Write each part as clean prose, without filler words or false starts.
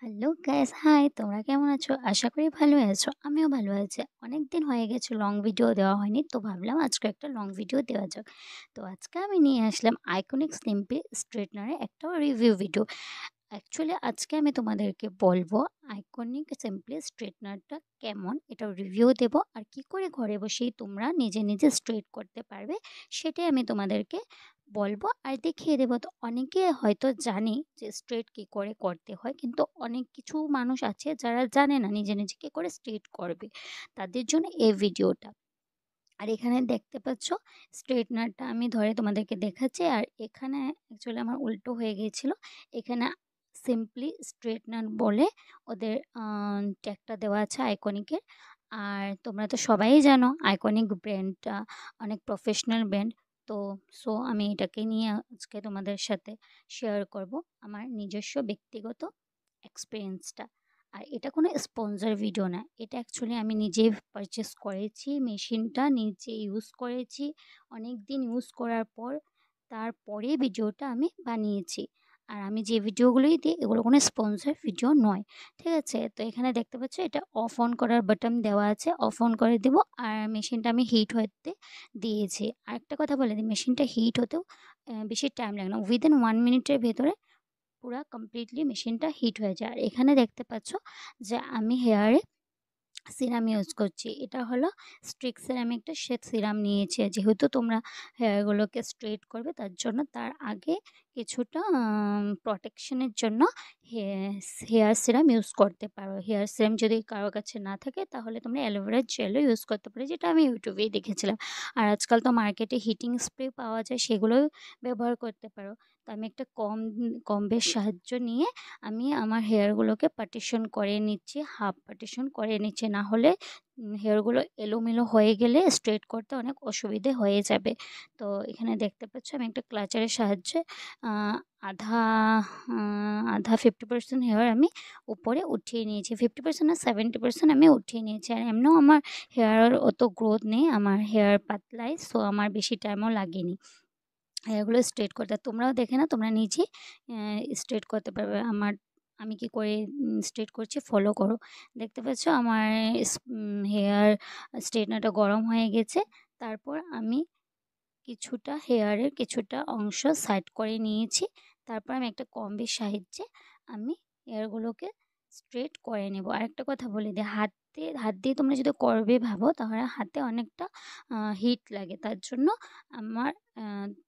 Hello guys, high! তোমরা কেমন আছো? আশা করি ভালোই আছো। আমিও ভালো আছি। অনেকদিন হয়ে গেছে লং ভিডিও দেওয়া হয়নি। তো ভাবলাম আজকে একটা লং ভিডিও দেওয়া যাক। তো আজকে আমি নিয়ে আসলাম আইকনিক স্লিম্পি স্ট্রেটনারের একটা রিভিউ ভিডিও। অ্যাকচুয়ালি আজকে আমি তোমাদেরকে বলবো আইকনিক সিম্পলি স্ট্রেটনারটা কেমন, এটার রিভিউ দেবো আর কি করে ঘরে বসেই তোমরা নিজে নিজে স্ট্রেট করতে পারবে সেটাই আমি তোমাদেরকে বলবো আর দেখিয়ে দেবো। তো অনেকে হয়তো জানে যে স্ট্রেট কি করে করতে হয়, কিন্তু অনেক কিছু মানুষ আছে যারা জানে না নিজে নিজে কি করে স্ট্রেট করবে, তাদের জন্য এই ভিডিওটা। আর এখানে দেখতে পাচ্ছ স্ট্রেটনারটা আমি ধরে তোমাদেরকে দেখাচ্ছি, আর এখানে অ্যাকচুয়ালি আমার উল্টো হয়ে গিয়েছিল। এখানে সিম্পলি স্ট্রেটনার বলে ওদের ট্যাগটা দেওয়া আছে আইকনিকের। আর তোমরা তো সবাই জানো আইকনিক ব্র্যান্ডটা অনেক প্রফেশনাল ব্র্যান্ড। তো আমি এটাকে নিয়ে আজকে তোমাদের সাথে শেয়ার করব আমার নিজস্ব ব্যক্তিগত এক্সপিরিয়েন্সটা। আর এটা কোনো স্পন্সর ভিডিও না, এটা অ্যাকচুয়ালি আমি নিজেই পারচেস করেছি, মেশিনটা নিজে ইউজ করেছি। অনেক দিন ইউজ করার পর তারপরে ভিডিওটা আমি বানিয়েছি। আর আমি যে ভিডিওগুলোই দিই এগুলো কোনো স্পন্সর ভিডিও নয়, ঠিক আছে? তো এখানে দেখতে পাচ্ছ এটা অফ অন করার বাটন দেওয়া আছে, অফ অন করে দেবো। আর মেশিনটা আমি হিট হতে দিয়েছি। আর একটা কথা বলে দিই, মেশিনটা হিট হতেও বেশি টাইম লাগে না, উইদিন 1 মিনিটের ভেতরে পুরা কমপ্লিটলি মেশিনটা হিট হয়ে যায়। আর এখানে দেখতে পাচ্ছ যে আমি হেয়ারে সিরাম ইউজ করছি। এটা হলো স্ট্রিক্সের আমি একটা শ্বেত সিরাম নিয়েছি। যেহেতু তোমরা হেয়ারগুলোকে স্ট্রেট করবে তার জন্য তার আগে কিছুটা প্রোটেকশনের জন্য হে হেয়ার সিরাম ইউজ করতে পারো। হেয়ার সিরাম যদি কারো কাছে না থাকে তাহলে তোমরা অ্যালোভেরার জেলও ইউজ করতে পারো, যেটা আমি ইউটিউবেই দেখেছিলাম। আর আজকাল তো মার্কেটে হিটিং স্প্রে পাওয়া যায়, সেগুলোও ব্যবহার করতে পারো। তো আমি একটা কম্বের সাহায্য নিয়ে আমি আমার হেয়ারগুলোকে পার্টিশন করে নিচ্ছি, হাফ পার্টিশন করে নিচ্ছি, না হলে হেয়ারগুলো এলোমেলো হয়ে গেলে স্ট্রেট করতে অনেক অসুবিধে হয়ে যাবে। তো এখানে দেখতে পাচ্ছ আমি একটা ক্লাচারের সাহায্যে আহ, আধা আধা 50% হেয়ার আমি উপরে উঠিয়ে নিয়েছি, 50% না 70% আমি উঠিয়ে নিয়েছি। আর এমনিও আমার হেয়ার অত গ্রোথ নেই, আমার হেয়ার পাতলাই, সো আমার বেশি টাইমও লাগেনি এগুলো স্ট্রেট করতে। তোমরাও দেখে না, তোমরা নিজে স্ট্রেট করতে পারবে। আমি কি করে স্ট্রেট করছি ফলো করো। দেখতে পাচ্ছ আমার হেয়ার স্ট্রেটনারটা গরম হয়ে গেছে। তারপর আমি কিছুটা হেয়ারের কিছুটা অংশ সাইড করে নিয়েছি। তারপর আমি একটা কম্বির সাহায্যে আমি হেয়ারগুলোকে স্ট্রেট করে নেব। আরেকটা কথা বলে দিই, হাত দিয়ে তোমরা যদি করবে ভাবো তাহলে হাতে অনেকটা হিট লাগে, তার জন্য আমার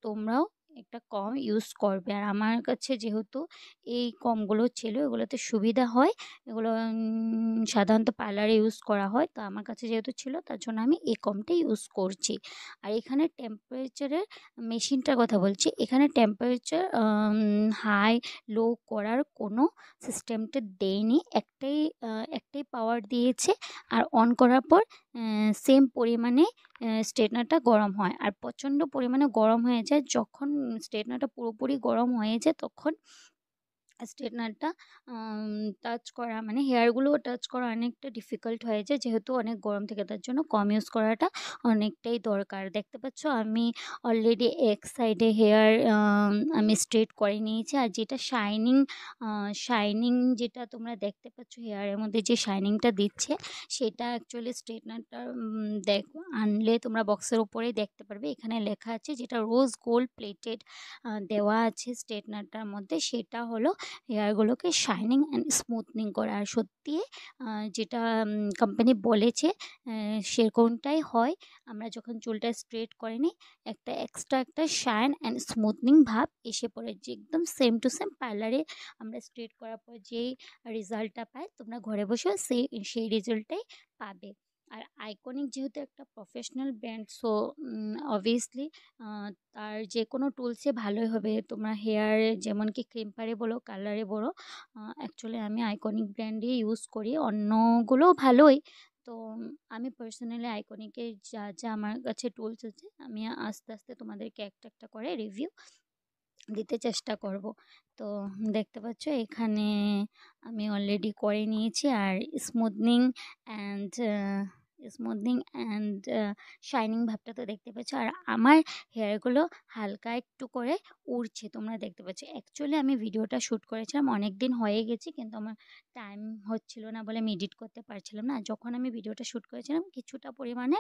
তোমরাও একটা কম ইউজ করবে। আর আমার কাছে যেহেতু এই কমগুলো ছিল, এগুলোতে সুবিধা হয়, এগুলো সাধারণত পার্লারে ইউজ করা হয়, তো আমার কাছে যেহেতু ছিল তার জন্য আমি এই কমটাই ইউজ করছি। আর এখানে টেম্পারেচারের মেশিনটার কথা বলছি, এখানে টেম্পারেচার হাই লো করার কোনো সিস্টেমটা দেয়নি, একটাই পাওয়ার দিয়েছে। আর অন করার পর সেম পরিমাণে স্ট্রেটনারটা গরম হয়। আর প্রচণ্ড পরিমাণে গরম হয়ে যায়, যখন স্ট্রেটনারটা পুরোপুরি গরম হয়ে যায় তখন স্ট্রেটনারটা টাচ করা মানে হেয়ারগুলো টাচ করা অনেকটা ডিফিকাল্ট হয়ে যায়, যেহেতু অনেক গরম থাকে, তার জন্য কম ইউজ করাটা অনেকটাই দরকার। দেখতে পাচ্ছ আমি অলরেডি এক সাইডে হেয়ার আমি স্ট্রেট করে নিয়েছি। আর যেটা শাইনিং যেটা তোমরা দেখতে পাচ্ছ হেয়ারের মধ্যে যে শাইনিংটা দিচ্ছে, সেটা অ্যাকচুয়ালি স্ট্রেটনারটা আনলে তোমরা বক্সের উপরেই দেখতে পারবে, এখানে লেখা আছে যেটা রোজ গোল্ড প্লেটেড দেওয়া আছে স্ট্রেটনারটার মধ্যে, সেটা হলো হেয়ারগুলোকে শাইনিং অ্যান্ড স্মুথনিং করে। আর সত্যি যেটা কোম্পানি বলেছে সেরকমটাই হয়। আমরা যখন চুলটা স্ট্রেট করে নিই একটা এক্সট্রা একটা শাইন অ্যান্ড স্মুথনিং ভাব এসে পড়ে, যে একদম সেম টু সেম পার্লারে আমরা স্ট্রেট করার পর যেই রেজাল্টটা পাই তোমরা ঘরে বসেও সেই রেজাল্টটাই পাবে। আর আইকনিক যেহেতু একটা প্রফেশনাল ব্র্যান্ড, সো অবভিয়াসলি তার যে কোনো টুলসে ভালোই হবে। তোমরা হেয়ারে যেমন কি ক্রিম্পারে বলো কালারে বলো, অ্যাকচুয়ালি আমি আইকনিক ব্র্যান্ডই ইউজ করি, অন্যগুলোও ভালোই। তো আমি পার্সোনালি আইকনিকের যা যা আমার কাছে টুলস আছে আমি আস্তে আস্তে তোমাদেরকে একটা একটা করে রিভিউ দিতে চেষ্টা করব। তো দেখতে পাচ্ছ এখানে আমি অলরেডি করে নিয়েছি। আর smoothening and smoothening and shining ভাবটা তো দেখতে পাচ্ছ। আর আমার হেয়ারগুলো হালকা একটু করে উড়ছে, তোমরা দেখতে পাচ্ছ। অ্যাকচুয়ালি আমি ভিডিওটা শ্যুট করেছিলাম অনেক দিন হয়ে গেছে, কিন্তু আমার টাইম হচ্ছিল না বলে আমি এডিট করতে পারছিলাম না। যখন আমি ভিডিওটা শ্যুট করেছিলাম কিছুটা পরিমাণে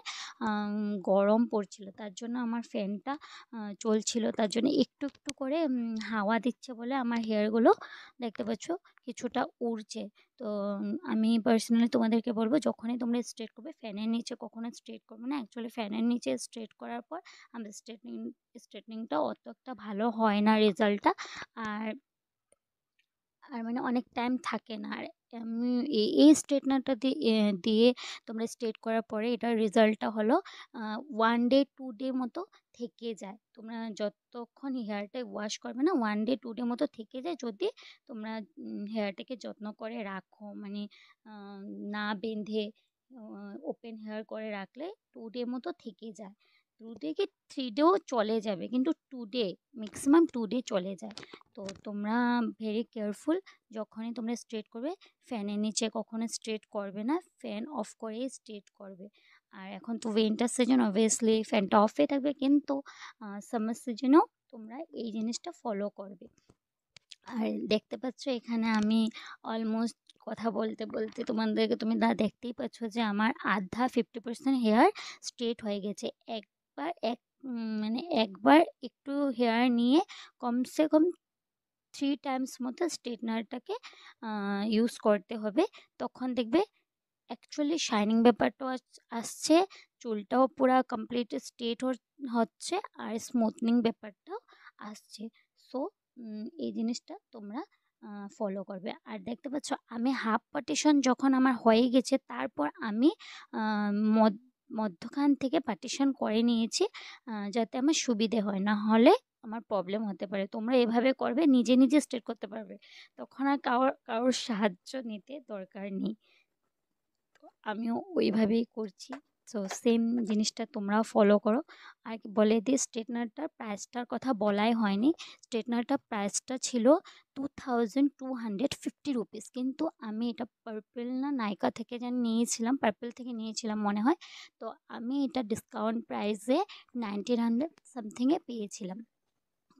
গরম পড়ছিল, তার জন্য আমার ফ্যানটা চলছিল, তার জন্য একটু একটু করে হাওয়া দিচ্ছে বলে আমার হেয়ারগুলো দেখতে পাচ্ছ কিছুটা উড়ছে। তো আমি পার্সোনালি তোমাদেরকে বলবো, যখনই তোমরা স্ট্রেট করবে ফ্যানের নিচে কখনো স্ট্রেট করবে না। অ্যাকচুয়ালি ফ্যানের নিচে স্ট্রেট করার পর আমাদের স্ট্রেটনিংটা অত একটা ভালো হয় না রেজাল্টটা। আর আর মানে অনেক টাইম থাকে না। আর আমি এই স্ট্রেটনারটা দিয়ে তোমরা স্ট্রেট করার পরে এটার রেজাল্টটা হলো 1 ডে 2 ডে মতো থেকে যায়। তোমরা যতক্ষণ হেয়ারটা ওয়াশ করবে না 1 ডে 2 ডে মতো থেকে যায়, যদি তোমরা হেয়ারটাকে যত্ন করে রাখো, মানে আ না বেঁধে ওপেন হেয়ার করে রাখলে 2 ডে মতো থেকে যায়। 2 ডে কি 3 ডেও চলে যাবে, কিন্তু 2 ডে ম্যাক্সিমাম 2 ডে চলে যায়। তো তোমরা ভেরি কেয়ারফুল, যখনই তোমরা স্ট্রেট করবে ফ্যানের নিচে কখনো স্ট্রেট করবে না, ফ্যান অফ করেই স্ট্রেট করবে। আর এখন তো উইন্টার সিজন, অবভিয়াসলি ফ্যানটা অফে থাকবে, কিন্তু সামার সিজনেও তোমরা এই জিনিসটা ফলো করবে। আর দেখতে পাচ্ছ এখানে আমি অলমোস্ট কথা বলতে বলতে তোমাদেরকে, তুমি দেখতেই পাচ্ছ যে আমার আধা 50% হেয়ার স্ট্রেট হয়ে গেছে। মানে একবার একটু হেয়ার নিয়ে কমসে কম 3 টাইমস মতো স্ট্রেটনারটাকে ইউজ করতে হবে। তখন দেখবে অ্যাকচুয়ালি শাইনিং ব্যাপারটাও আসছে, চুলটাও পুরা কমপ্লিট স্ট্রেট হচ্ছে, আর স্মুথনিং ব্যাপারটাও আসছে। সো এই জিনিসটা তোমরা ফলো করবে। আর দেখতে পাচ্ছ আমি হাফ পার্টিশন যখন আমার হয়ে গেছে, তারপর আমি মধ্যখান থেকে পার্টিশন করে নিয়েছি, যাতে আমার সুবিধে হয়, না হলে আমার প্রবলেম হতে পারে। তোমরা এভাবে করবে, নিজে নিজে স্ট্রেট করতে পারবে, তখন আর কারোর সাহায্য নিতে দরকার নেই। আমিও ওইভাবেই করছি। সো সেম জিনিসটা তোমরাও ফলো করো। আর কি বলে দিই, স্ট্রেটনারটার প্রাইসটার কথা বলাই হয়নি। স্ট্রেটনারটার প্রাইসটা ছিল 2250 রুপিস, কিন্তু আমি এটা পার্পেল না নাইকা থেকে যেন নিয়েছিলাম, পার্পেল থেকে নিয়েছিলাম মনে হয়। তো আমি এটা ডিসকাউন্ট প্রাইসে 1900 সামথিংয়ে পেয়েছিলাম।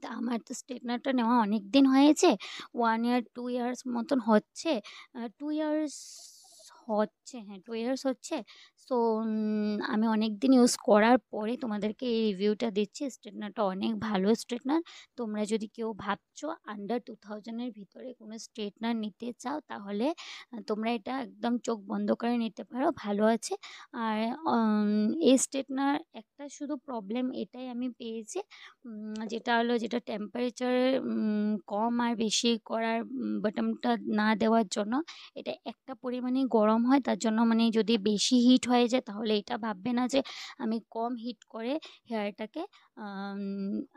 তা আমার তো স্ট্রেটনারটা নেওয়া অনেক দিন হয়েছে, 1 ইয়ার 2 ইয়ার্স মতন হচ্ছে। 2 ইয়ার্স হচ্ছে, হ্যাঁ 2 ইয়ার্স হচ্ছে। সো আমি অনেক দিন ইউজ করার পরে তোমাদেরকে এই রিভিউটা দিচ্ছি। স্ট্রেটনারটা অনেক ভালো স্ট্রেটনার। তোমরা যদি কেউ ভাবছো আন্ডার 2000 এর ভিতরে কোনো স্ট্রেটনার নিতে চাও, তাহলে তোমরা এটা একদম চোখ বন্ধ করে নিতে পারো, ভালো আছে। আর এই স্ট্রেটনার একটা শুধু প্রবলেম এটাই আমি পেয়েছি, যেটা হলো যেটা টেম্পারেচার কম আর বেশি করার বাটনটা না দেওয়ার জন্য এটা একটা পরিমাণেই গরম হয়। তার জন্য মানে যদি বেশি হিট হয়ে যায় তাহলে এটা ভাববে না যে আমি কম হিট করে হেয়ারটাকে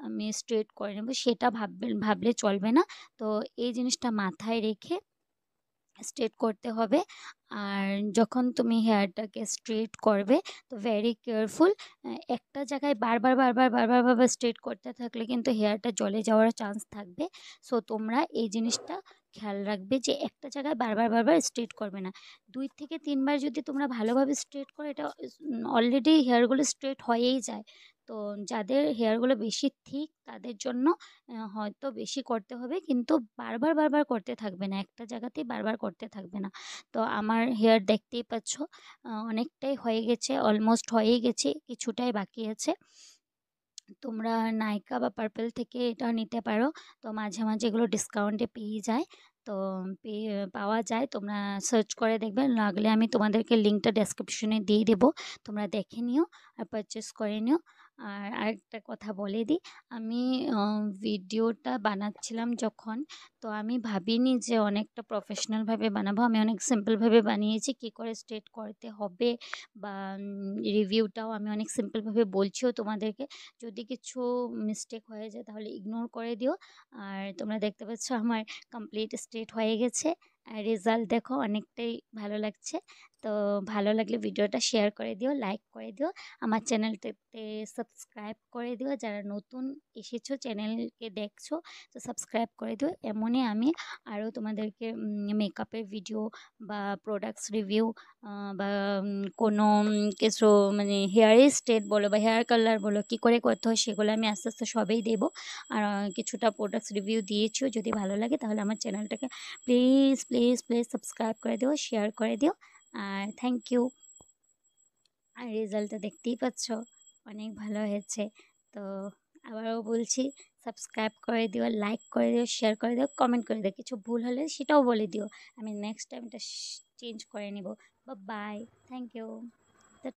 আমি স্ট্রেট করে নেব, সেটা ভাবলে চলবে না। তো এই জিনিসটা মাথায় রেখে স্ট্রেট করতে হবে। আর যখন তুমি হেয়ারটাকে স্ট্রেট করবে তো ভেরি কেয়ারফুল, একটা জায়গায় বারবার স্ট্রেট করতে থাকলে কিন্তু হেয়ারটা জ্বলে যাওয়ার চান্স থাকবে। সো তোমরা এই জিনিসটা খেয়াল রাখবে যে একটা জায়গায় বারবার স্ট্রেট করবে না। 2 থেকে 3 বার যদি তোমরা ভালোভাবে স্ট্রেট করো, এটা অলরেডি হেয়ারগুলো স্ট্রেট হয়েই যায়। তো যাদের হেয়ারগুলো বেশি থিক তাদের জন্য হয়তো বেশি করতে হবে, কিন্তু বারবার করতে থাকবে না, একটা জায়গাতেই বারবার করতে থাকবে না। তো আমার হেয়ার দেখতেই পাচ্ছ অনেকটাই হয়ে গেছে, অলমোস্ট হয়েই গেছে, কিছুটাই বাকি আছে। তোমরা নাইকা বা পার্পেল থেকে এটা নিতে পারো। তো মাঝে মাঝে এগুলো ডিসকাউন্টে পেয়ে যায়, তো পাওয়া যায়। তোমরা সার্চ করে দেখবে, লাগলে আমি তোমাদেরকে লিঙ্কটা ডেসক্রিপশনে দিয়ে দেবো, তোমরা দেখে নিও আর পারচেস করে নিও। আর আরেকটা কথা বলে দিই, আমি ভিডিওটা বানাচ্ছিলাম যখন, তো আমি ভাবিনি যে অনেকটা প্রফেশনালভাবে বানাবো। আমি অনেক সিম্পলভাবে বানিয়েছি, কী করে স্ট্রেট করতে হবে বা রিভিউটাও আমি অনেক সিম্পলভাবে বলছিও তোমাদেরকে। যদি কিছু মিস্টেক হয়ে যায় তাহলে ইগনোর করে দিও। আর তোমরা দেখতে পাচ্ছ আমার কমপ্লিট স্ট্রেট হয়ে গেছে। রেজাল্ট দেখো অনেকটাই ভালো লাগছে। তো ভালো লাগলে ভিডিওটা শেয়ার করে দিও, লাইক করে দিও। আমার চ্যানেলটাতে সাবস্ক্রাইব করে দিও। যারা নতুন এসেছো চ্যানেলকে দেখছো তো সাবস্ক্রাইব করে দিও। এমনই আমি আরও তোমাদেরকে মেকআপের ভিডিও বা প্রোডাক্টস রিভিউ বা কোনো কিছু মানে হেয়ার স্ট্রেট বলো বা হেয়ার কালার বলো কী করে করতে হয় সেগুলো আমি আস্তে আস্তে সবই দেবো। আর কিছুটা প্রোডাক্টস রিভিউ দিয়েছিও। যদি ভালো লাগে তাহলে আমার চ্যানেলটাকে প্লিজ প্লিজ প্লিজ সাবস্ক্রাইব করে দিও, শেয়ার করে দিও। আর থ্যাংক ইউ। আর রেজাল্টটা দেখতেই পাচ্ছ অনেক ভালো হয়েছে। তো আবারও বলছি, সাবস্ক্রাইব করে দিও, লাইক করে দিও, শেয়ার করে দিও, কমেন্ট করে দিও। কিছু ভুল হলে সেটাও বলে দিও, আমি নেক্সট টাইম এটা চেঞ্জ করে নেব। Bye, thank you.